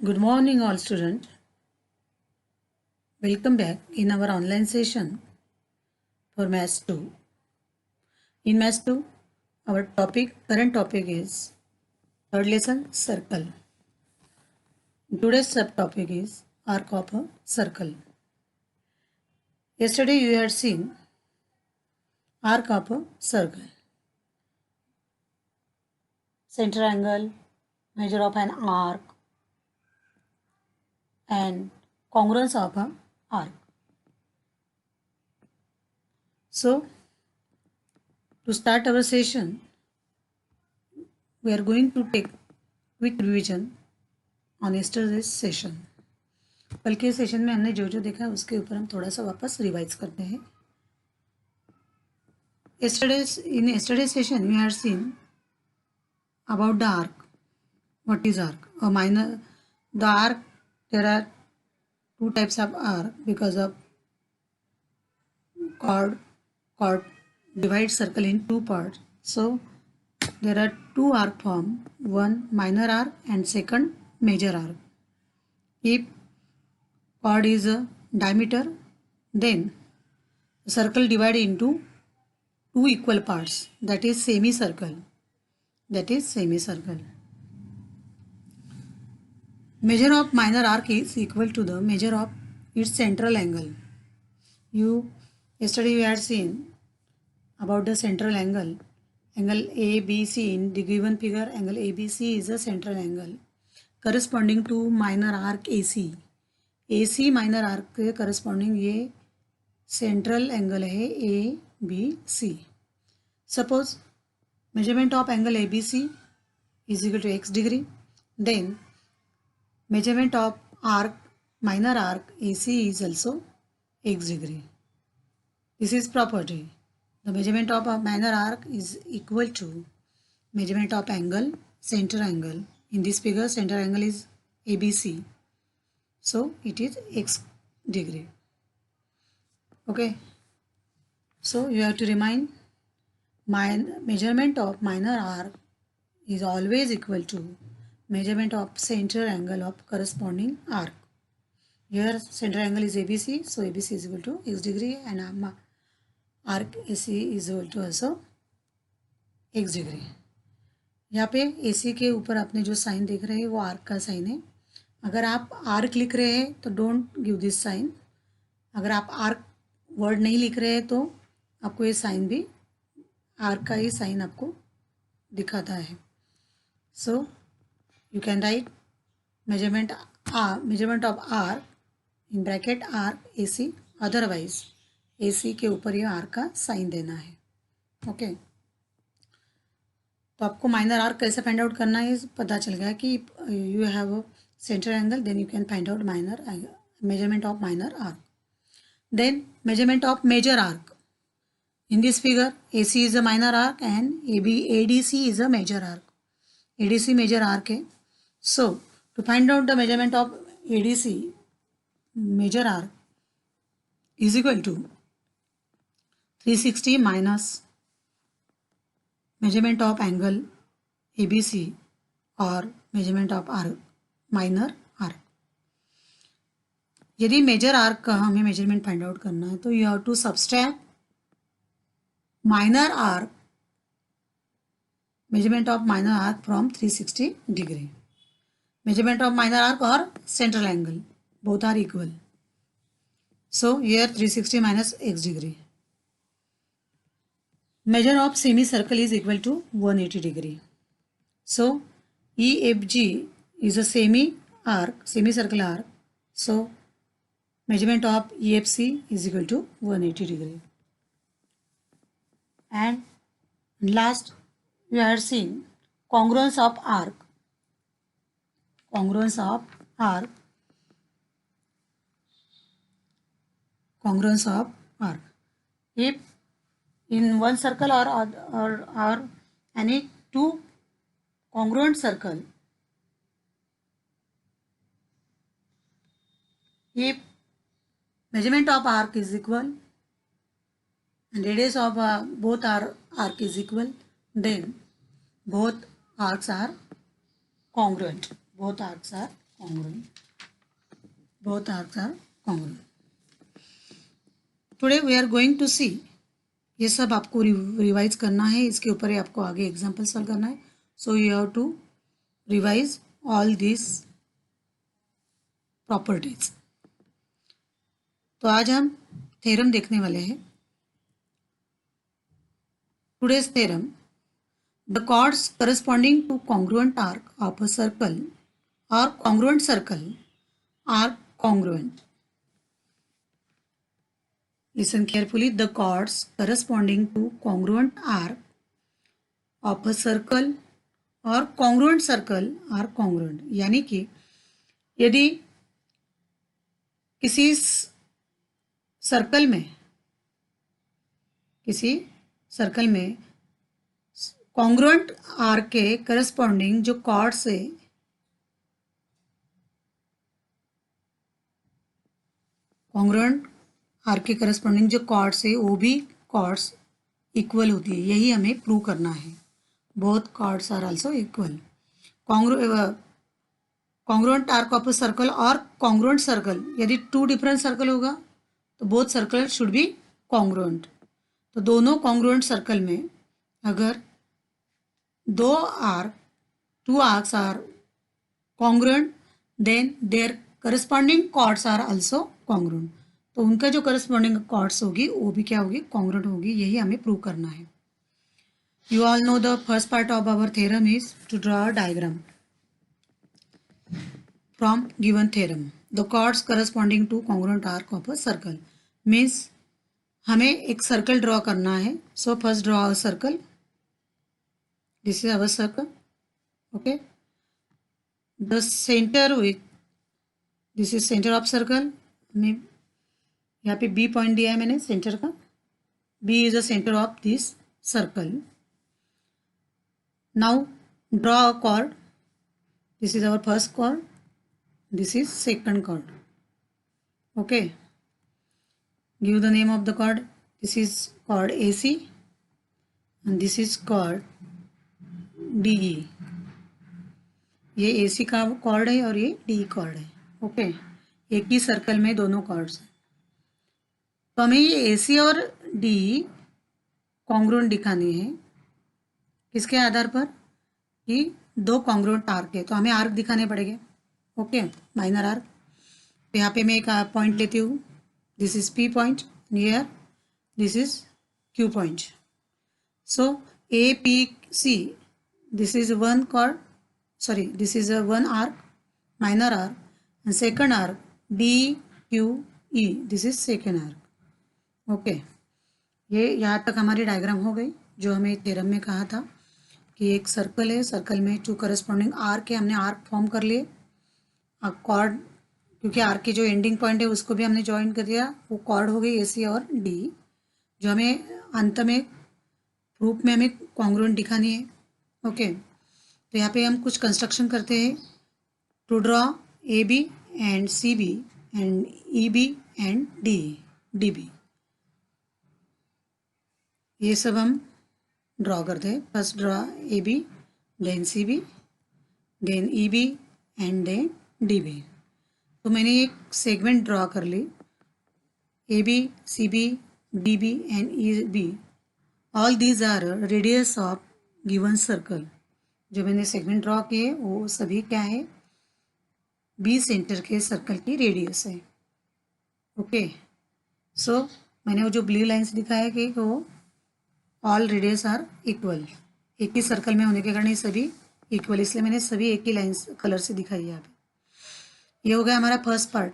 Good morning, all students. Welcome back in our online session for Maths 2. In Maths 2, our current topic is third lesson, circle. Today's subtopic is arc of a circle. Yesterday you had seen arc of a circle. Center angle, measure of an arc, and congruence of an arc. So, to start our session, we are going to take quick revision on yesterday's session. कल के session में हमने जो जो देखा है उसके ऊपर हम थोड़ा सा वापस रिवाइज करते हैं. In yesterday's session we had seen about the arc. What is arc? The arc, there are two types of arc because of chord divides circle in two parts. So there are two arc form, one minor arc and second major arc. If chord is a diameter, then the circle divided into two equal parts, that is semicircle. Measure of minor arc is equal to the measure of its central angle. Yesterday you had seen about the central angle ABC. In the given figure, angle ABC is a central angle corresponding to minor arc AC. AC minor arc के corresponding ये central angle है ABC. Suppose measurement of angle ABC is equal to x degree, then measurement of minor arc AC is also x degree. This is property. The measurement of a minor arc is equal to measurement of angle, center angle. In this figure, center angle is ABC. So it is x degree. Okay. So you have to remind measurement of minor arc is always equal to measurement of center angle of corresponding arc. Here center angle is ABC, so ABC is equal to x degree and arc AC is equal to also x degree. यहाँ पे AC के ऊपर आपने जो sign देख रहे हैं वो आर्क का साइन है. अगर आप आर्क लिख रहे हैं तो डोंट गिव दिस साइन. अगर आप आर्क वर्ड नहीं लिख रहे हैं तो आपको ये साइन भी आर्क का ही साइन आपको दिखाता है. So you can write measurement of arc in bracket arc AC. Otherwise AC के ऊपर ये आर्क का साइन देना है. ओके. तो आपको माइनर आर्क कैसे फाइंड आउट करना है पता चल गया कि you have center angle, then you can find out measurement of minor arc. Then measurement of major arc. In this figure, AC is a minor arc and ADC is a major arc. ADC major arc है. So to find out the measurement of ADC major arc is equal to 360 minus measurement of angle ABC or measurement of arc minor arc. यदि major arc का हमें measurement find out करना है तो you have to subtract minor arc measurement of minor arc from 360 degree. Measurement of minor arc और central angle both are equal. So here 360 minus x degree. Major of semi circle is equal to 180 degree. So EFG is a semicircle arc. So measurement of EFC is equal to 180 degree. And last we are seeing congruence of arc. Congruence of arc. If in one circle or any two congruent circle, if measurement of arc is equal and radius of both arc is equal, then both arcs are congruent. congruent. Both arcs are congruent. Today we are going to see, ये सब आपको revise करना है, इसके ऊपर ही आपको आगे example solve करना है. So you have to revise all this properties. तो आज हम थ्योरम देखने वाले हैं. Today's theorem, the chords corresponding to congruent arc of a circle or congruent circle are congruent. Listen carefully. The chords corresponding to congruent arc of a circle or congruent circle are congruent. यानी कि यदि किसी circle में congruent arc के corresponding जो chords है, congruent arc के corresponding जो कॉर्ड्स है वो भी कॉर्ड्स इक्वल होती है. यही हमें प्रूव करना है. Both chords are also equal. Congruent arc of a circle और कॉन्ग्रुएंट सर्कल, यदि टू डिफरेंट सर्कल होगा तो both circle should be congruent. तो दोनों कॉन्ग्रुएंट सर्कल में अगर दो arc, two arcs are congruent, then their corresponding chords are also congruent. तो उनका जो करस्पॉन्डिंग कॉर्ड्स होगी वो भी क्या होगी, कॉन्ग्रुएंट होगी. यही हमें प्रूव करना है. You all know the first part of our theorem is to draw a diagram from given theorem. The chords corresponding to congruent arc of a circle means हमें एक सर्कल ड्रॉ करना है. So first draw a circle. This is our circle. Okay, the centre with, this is centre of circle. हमें यहाँ पे B point दिया है मैंने सेंटर का. B is the centre of this circle. Now draw a chord. This is our first chord, this is second chord. Okay, give the name of the chord. This is chord AC and this is chord DE. ये AC का chord है और ये DE cord है. Okay, एक ही circle में दोनों कॉर्ड्स हैं. तो हमें ये AC और DE कॉन्ग्रुएंट दिखानी है. किसके आधार पर? कि दो कॉन्ग्रुएंट आर्क है तो हमें आर्क दिखाने पड़ेंगे. Okay, minor arc. तो यहाँ पे मैं एक पॉइंट लेती हूँ. This is P point, near this is Q point. So APC, this is one chord, sorry, this is a one arc, minor arc, and second arc DQE, this is second arc. Okay, ये यहाँ तक हमारी diagram हो गई. जो हमें theorem में कहा था कि एक सर्कल है, सर्कल में टू करस्पॉन्डिंग आर्क है, हमने आर्क फॉर्म कर लिए. अब कॉर्ड, क्योंकि आर्क की जो एंडिंग पॉइंट है उसको भी हमने ज्वाइन कर दिया, वो कॉर्ड हो गई AC और D, जो हमें अंत में प्रूफ में हमें कॉन्ग्रुएंट दिखानी है. ओके, तो यहाँ पे हम कुछ कंस्ट्रक्शन करते हैं. To draw AB and CB and EB and DB. ये सब हम ड्रॉ करते हैं. First draw AB, then CB, then EB and then DB. तो मैंने एक सेगमेंट ड्रॉ कर ली. AB, CB, DB and EB, all these are radius of given circle. जो मैंने सेगमेंट ड्रॉ किए वो सभी क्या है, B सेंटर के सर्कल की रेडियस है. ओके, सो मैंने वो जो ब्लू लाइंस दिखाया कि वो ऑल रेडियस आर इक्वल. एक ही सर्कल में होने के कारण ये सभी इक्वल, इसलिए मैंने सभी एक ही लाइंस कलर से दिखाई है यहाँ पे. ये हो गया हमारा फर्स्ट पार्ट.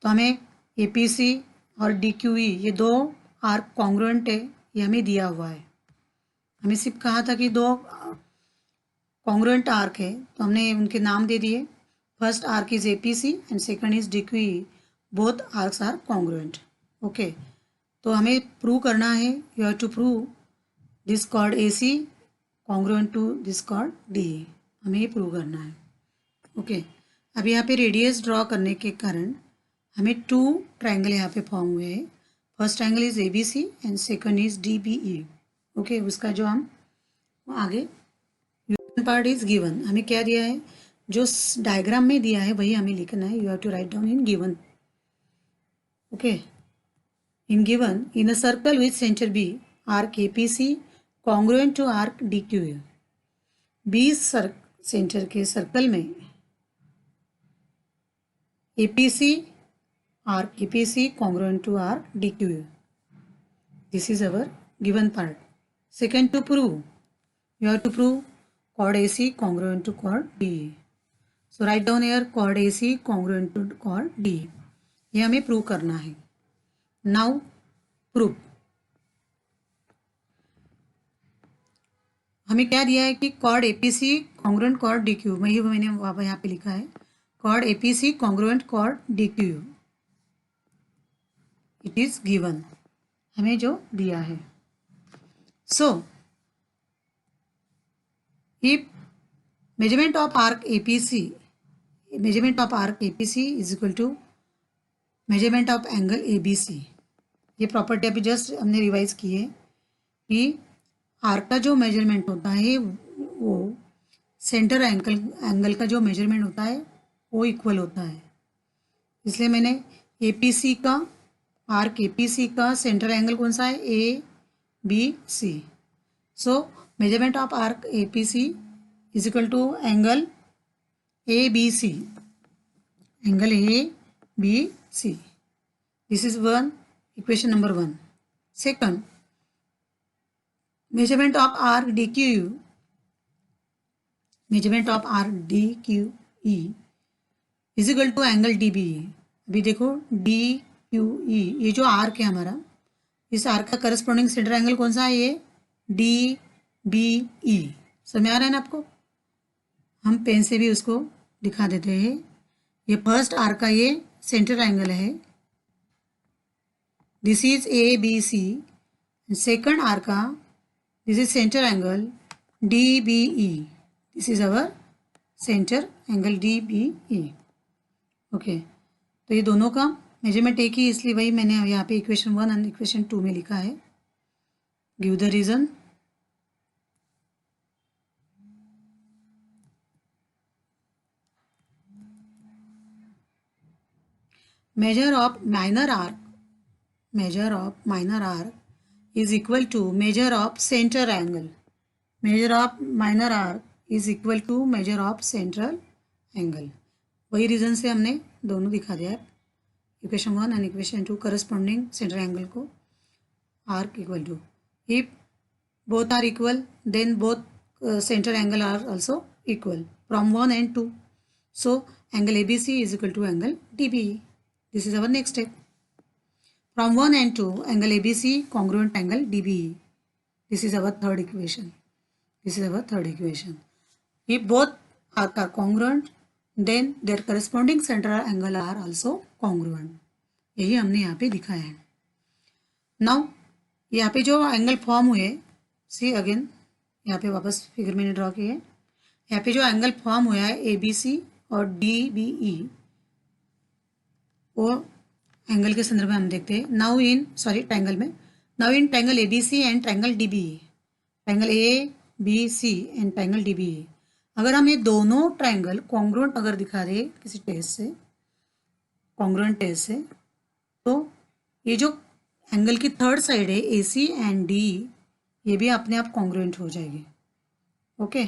तो हमें APC और DQE ये दो आर्क कॉन्ग्रुएंट है, ये हमें दिया हुआ है. हमें सिर्फ कहा था कि दो कॉन्ग्रुएंट आर्क है तो हमने उनके नाम दे दिए. First arc is APC and second is DQE. Both arcs are congruent. Okay, तो हमें प्रूव करना है. You have to prove this chord AC congruent to this chord DE. हमें ये प्रूव करना है. ओके, अब यहाँ पे रेडियस ड्रॉ करने के कारण हमें टू ट्रायंगल यहाँ पे फॉर्म हुए हैं. First triangle is ABC and second is DBE. Okay, उसका जो हम आगे पार्ट इज गिवन, हमें क्या दिया है, जो डायग्राम में दिया है वही हमें लिखना है. You have to write down in given. Okay. In given, in a circle with center B, arc APC congruent to arc DQA. B centre के सर्कल में APC arc APC congruent to arc DQA. This is our given part. Second, to prove, you have to prove chord AC congruent to chord DE. So write down here chord AC congruent to chord DE. ये हमें prove करना है. Now proof. हमें क्या दिया है कि chord APC congruent chord DQ. मैंने यहाँ पे लिखा है chord APC congruent chord DQ. It is given, हमें जो दिया है. So if measurement of arc APC is equal to measurement of angle ABC. ये प्रॉपर्टी अभी जस्ट हमने रिवाइज की है कि आर्क का जो मेजरमेंट होता है वो सेंटर एंगल का जो मेजरमेंट होता है वो इक्वल होता है. इसलिए मैंने एपीसी का आर्क एपीसी का सेंटर एंगल कौन सा है? A B C. So measurement of arc APC is equal to angle A B C. Angle A B C. This is equation number 1. Second, measurement of arc DQE is equal to angle DBE. अभी देखो DQE, ये जो arc है हमारा, इस arc का corresponding centre angle कौन सा है? ये DBE. समझ आ रहा है ना आपको? हम पेन से भी उसको दिखा देते हैं. ये फर्स्ट आर्क का ये सेंटर एंगल है. This is A B C. Second arc का this is centre angle D B E. This is our centre angle D B E. Okay. तो ये दोनों का मेजरमेंट एक ही, इसलिए वही मैंने यहाँ पे इक्वेशन 1 और इक्वेशन 2 में लिखा है. Give the reason. measure of minor arc is equal to measure of center angle. Measure of minor arc is equal to measure of central angle. वही रीजन से हमने दोनों दिखा दिया है. Equation 1 and equation 2 corresponding centre angle को arc equal to. If both are equal then both centre angle are also equal from 1 and 2. So angle ABC is equal to angle DBE. This is our next step. From 1 and 2, angle ABC congruent angle DBE. This is our third equation. If both are congruent, then their corresponding central angle are also congruent. यही हमने यहाँ पे दिखाया है. Now यहाँ पे जो angle form हुए, सी अगेन यहाँ पे वापस फिगर मैंने ड्रॉ किए. यहाँ पे जो एंगल फॉर्म हुआ है ABC और DBE, वो एंगल के संदर्भ में हम देखते हैं. ट्रायंगल में now in triangle ABC and triangle DBE. Triangle ABC and triangle DBE, अगर हम ये दोनों ट्रायंगल कॉन्ग्रुएंट अगर दिखा रहे किसी टेस्ट से, कॉन्ग्रुएंट टेस्ट से, तो ये जो एंगल की थर्ड साइड है AC एंड DE, ये भी अपने आप कॉन्ग्रुएंट हो जाएगी. Okay.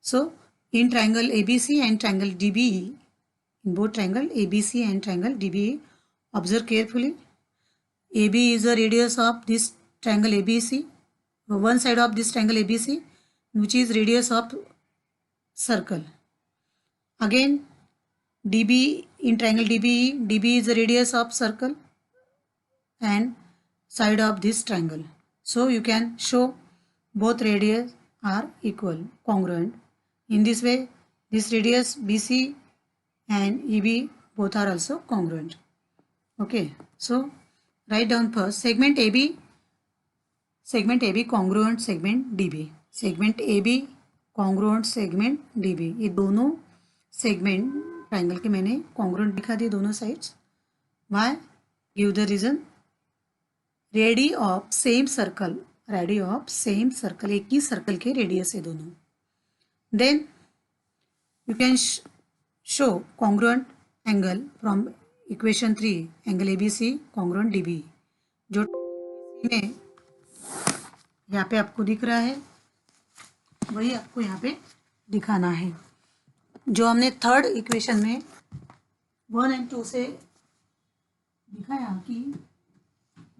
So in triangle ABC and triangle DBE, in both triangle ABC and triangle DBE, observe carefully. AB is the radius of this triangle ABC, one side of this triangle ABC, which is radius of circle. Again DB in triangle DBE, DB is the radius of circle and side of this triangle. So you can show both radius are equal, congruent. In this way, this radius BC and EB both are also congruent. Okay, so write down first segment AB congruent segment DB. Segment AB congruent segment DB. ये दोनों segment triangle के मैंने congruent दिखा दिए दोनों sides. Why? Give the reason. Radii of same circle, एक ही circle के रेडियस है दोनों. Then you can show congruent angle from equation 3 angle A B C congruent D B, जो में यहाँ पे आपको दिख रहा है वही आपको यहाँ पे दिखाना है। जो हमने थर्ड इक्वेशन में 1 और 2 से दिखाया कि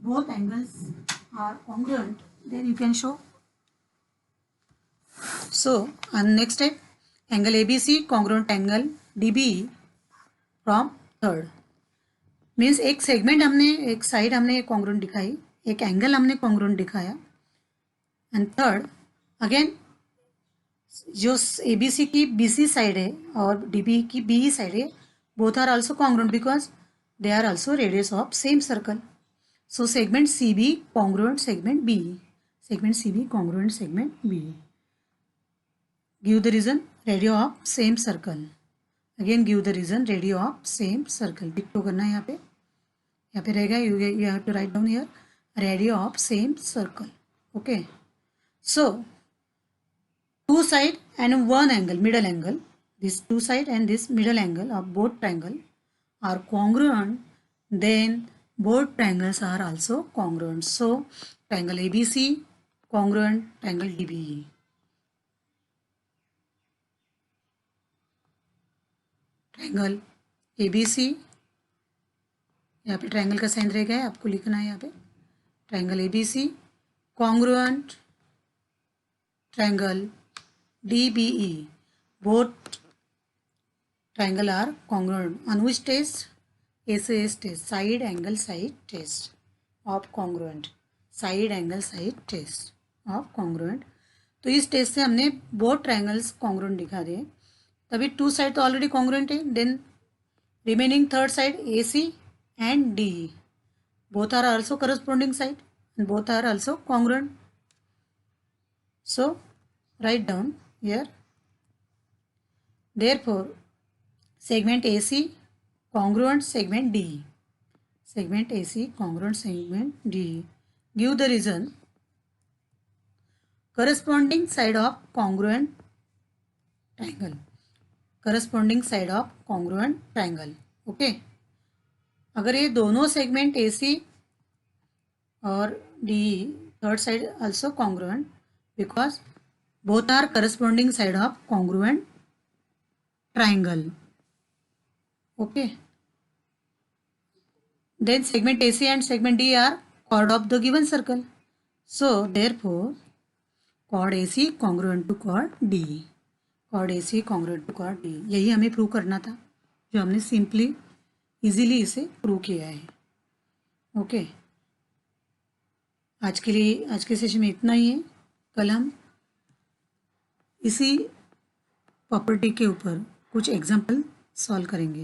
both angles are congruent, then you can show. So on next step, angle ABC congruent angle DB from third, means एक सेगमेंट हमने, एक साइड हमने कॉन्ग्रुएंट दिखाई, एक एंगल हमने कॉन्ग्रुएंट दिखाया, एंड थर्ड अगेन जो ABC की BC साइड है और DB की BE साइड है, both are also congruent because they are also radius of same circle. So segment CB congruent segment B. Segment CB congruent segment B. Give the reason, radio of same circle. Again give the reason, radio of same circle. डिक्टो करना है यहाँ पे रहेगा. You have to write down here, radio of same circle. Okay. So two side and one angle, middle angle. This two side and this middle angle of both triangle are congruent. Then both triangles are also congruent. So triangle ABC congruent, triangle DBE. Triangle ABC, यहाँ पे triangle का sign रहेगा, आपको लिखना है यहाँ पे triangle ABC congruent triangle DBE. Both triangle are congruent. On which test? SAS test, side angle side test of congruent, side angle side test of congruent. तो इस टेस्ट से हमने बोथ ट्रायंगल्स कॉन्ग्रुएंट दिखा दिए. तभी टू साइड तो already congruent है. Then remaining third side AC and DE, both are also corresponding side and both are also congruent. So write down here, therefore segment AC congruent segment DE. Segment AC congruent segment DE. Give the reason, corresponding side of congruent triangle. Corresponding side of congruent triangle. Okay. अगर ये दोनों segment AC और DE third side also congruent because both are corresponding side of congruent triangle. Okay. Then segment AC and segment D are chord of the given circle. So therefore chord AC congruent to chord D. Chord AC congruent to chord D. यही हमें prove करना था, जो हमने simply easily इसे prove किया है. Okay. आज के लिए, आज के सेशन में इतना ही है. कल हम इसी प्रॉपर्टी के ऊपर कुछ एग्जाम्पल सॉल्व करेंगे.